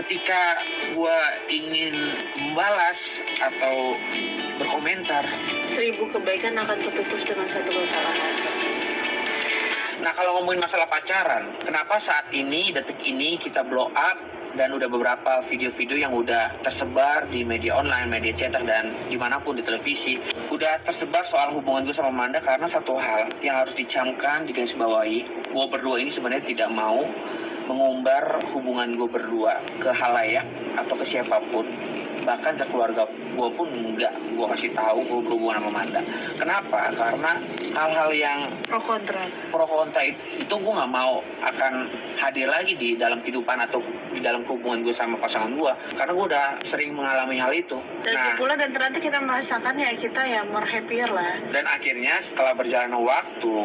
ketika gue ingin membalas atau berkomentar, 1000 kebaikan akan tertutup dengan 1 kesalahan. nah kalau ngomongin masalah pacaran, kenapa saat ini, detik ini kita blow up dan udah beberapa video-video yang udah tersebar di media online, media cetak, dan dimanapun di televisi udah tersebar soal hubungan gue sama Amanda? Karena satu hal yang harus dicamkan, digarisbawahi, gue berdua ini sebenarnya tidak mau mengumbar hubungan gue berdua ke halayak atau ke siapapun, bahkan ke keluarga gue pun enggak gue kasih tahu gue berhubungan sama Amanda. Kenapa? Karena hal-hal yang Pro kontra itu gue nggak mau akan hadir lagi di dalam kehidupan atau di dalam hubungan gue sama pasangan gue, karena gue udah sering mengalami hal itu. Dan pula dan ternyata kita merasakan ya, kita ya more happier lah. Dan akhirnya setelah berjalannya waktu,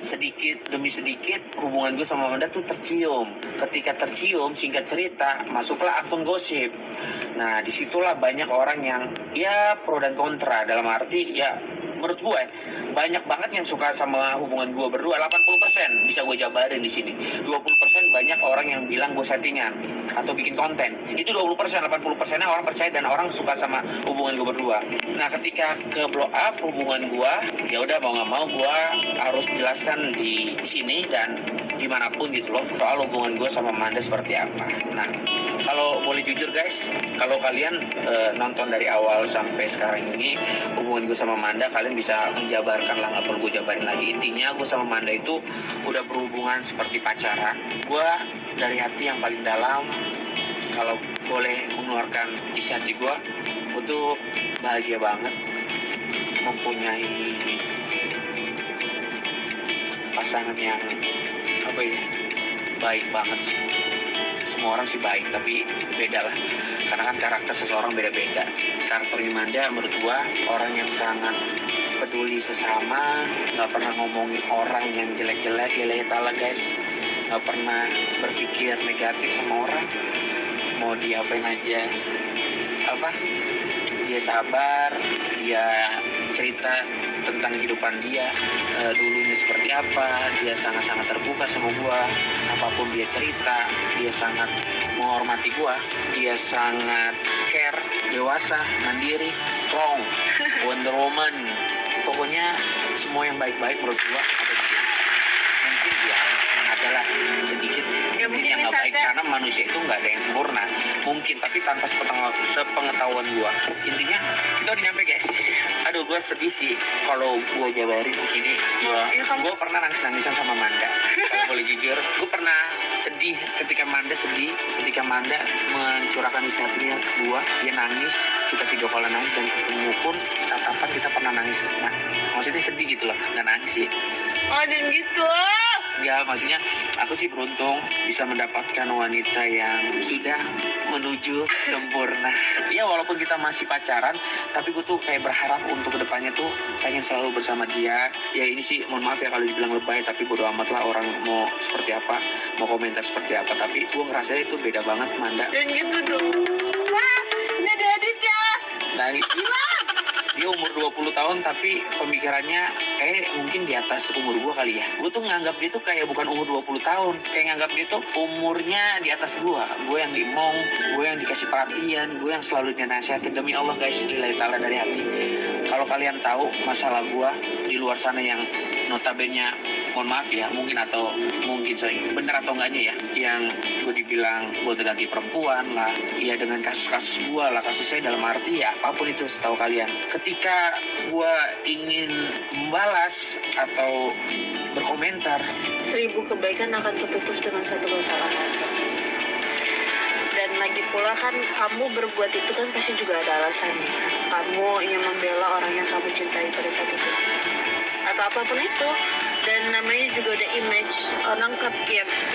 sedikit demi sedikit hubungan gue sama Amanda tuh tercium. Ketika tercium, singkat cerita, masuklah akun gosip. Nah, disitulah banyak orang yang ya pro dan kontra. Dalam arti ya menurut gue banyak banget yang suka sama hubungan gue berdua. 80% bisa gue jabarin di sini. 20% banyak orang yang bilang gue settingan atau bikin konten. Itu 20%, 80%-nya orang percaya dan orang suka sama hubungan gue berdua. Nah, ketika ke blow up hubungan gue, ya udah mau nggak mau gue harus jelaskan di sini dan dimanapun gitu loh soal hubungan gue sama Amanda seperti apa. Nah, kalau boleh jujur guys, kalau kalian nonton dari awal sampai sekarang ini hubungan gue sama Amanda, kalian bisa menjabarkan lah, nggak perlu gue jabarin lagi. Intinya gue sama Amanda itu udah berhubungan seperti pacaran. Gue dari hati yang paling dalam, kalau boleh mengeluarkan isi hati gue tuh bahagia banget mempunyai pasangan yang apa ya, baik banget sih. Semua orang sih baik, tapi beda lah, karena kan karakter seseorang beda-beda. Karakternya Amanda menurut gua orang yang sangat peduli sesama, nggak pernah ngomongin orang yang jelek-jelek, lillahi ta'ala guys, nggak pernah berpikir negatif sama orang, mau diapain aja, dia sabar, dia cerita tentang kehidupan dia dulunya seperti apa. Dia sangat-sangat terbuka sama gua, apapun dia cerita, dia sangat menghormati gua, dia sangat care, dewasa, mandiri, strong, Wonder Woman, pokoknya semua yang baik-baik menurut gua ada di dia. Mungkin dia adalah sedikit mungkin yang nggak baik karena manusia itu nggak ada yang sempurna mungkin, tapi tanpa sepengetahuan gua. Intinya kita udah nyampe guys. Aduh, gue sedih sih kalau gue jabarin di sini. Gue pernah nangis-nangisan sama Amanda. Kalau boleh jujur, gue pernah sedih ketika Amanda mencurahkan isi hatinya ke gue. Dia nangis, kita video call nangis, dan ketemu pun tatapan kita pernah nangis. Nah, maksudnya sedih gitu loh, nggak nangis sih. Oh, dan gitu. Ya, maksudnya aku sih beruntung bisa mendapatkan wanita yang sudah menuju sempurna. Ya, walaupun kita masih pacaran, tapi gue tuh kayak berharap untuk kedepannya tuh pengen selalu bersama dia. Ya ini sih, mohon maaf ya kalau dibilang lebay, tapi bodo amat lah orang mau seperti apa, mau komentar seperti apa. Tapi gue ngerasa itu beda banget, Amanda. Dan gitu dong. Wah, ini ada Adit ya. Nangis. Dia umur 20 tahun tapi pemikirannya kayak mungkin di atas umur gue kali ya. Gue tuh nganggap dia tuh kayak bukan umur 20 tahun. Kayak nganggap dia tuh umurnya di atas gue. Gue yang dimong, gue yang dikasih perhatian, gue yang selalu dinasihatin. Demi Allah guys, lillahi ta'ala dari hati. Kalau kalian tahu masalah gue di luar sana yang notabene, mohon maaf ya, mungkin bener atau enggaknya ya, yang gue dibilang gue ganti perempuan lah, ya dengan kasus-kasus gue lah, kasus saya dalam arti ya apapun itu, setahu kalian, ketika gue ingin membalas atau berkomentar, 1000 kebaikan akan tertutup dengan 1 kesalahan. Dan lagi pula kan kamu berbuat itu kan pasti juga ada alasannya. Kamu ingin membela orang yang kamu cintai pada saat itu, atau apapun itu. Dan namanya juga ada image orang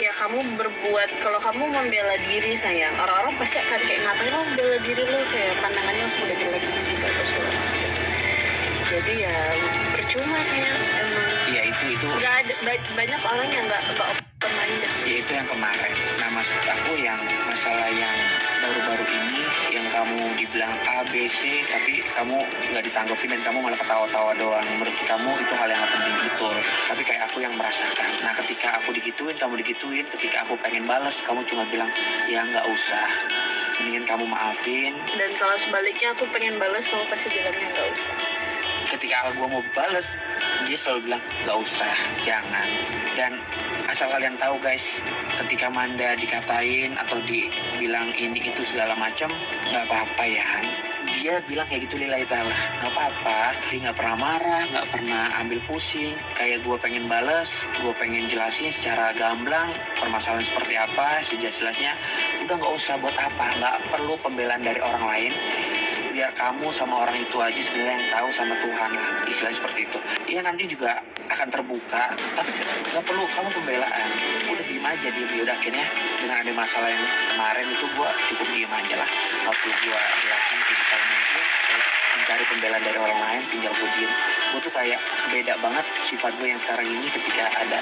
ya kamu berbuat, kalau kamu membela diri sayang, orang-orang pasti akan kayak ngatain lo membela diri lo, kayak pandangannya langsung udah jelek gitu atau segala macam. Jadi ya percuma sayang, emang. Ya itu nggak ada, banyak orang yang nggak open minded. Ya itu yang kemarin. Nah, maksud aku yang masalah yang baru-baru ini yang kamu bilang A, B, C, tapi kamu nggak ditanggepin dan kamu malah ketawa-tawa doang. Menurut kamu itu hal yang gak penting, betul. Tapi kayak aku yang merasakan. Nah ketika aku digituin, kamu digituin, ketika aku pengen balas, kamu cuma bilang, ya nggak usah. Mendingan kamu maafin. Dan kalau sebaliknya aku pengen balas, kamu pasti bilangnya nggak usah. Ketika gue mau bales, dia selalu bilang gak usah, jangan. Dan asal kalian tahu guys, ketika Manda dikatain atau dibilang ini itu segala macam, nggak apa-apa ya. Dia bilang kayak gitu lillahi ta'ala, nggak apa-apa. Dia nggak pernah marah, nggak pernah ambil pusing. Kayak gue pengen balas, gue pengen jelasin secara gamblang permasalahan seperti apa, sejelas-jelasnya. Udah nggak usah, buat apa? Nggak perlu pembelaan dari orang lain. Biar kamu sama orang itu aja sebenarnya yang tahu, sama Tuhan lah, istilahnya seperti itu. Iya nanti juga akan terbuka, tapi nggak perlu kamu pembelaan. Udah diem aja, udah akhirnya dengan ada masalah yang kemarin itu gue cukup diem aja lah. Nggak perlu gue jelasin sedetail mungkin, mencari pembelaan dari orang lain, tinggal gue diem. Gue tuh kayak beda banget sifat gue yang sekarang ini ketika ada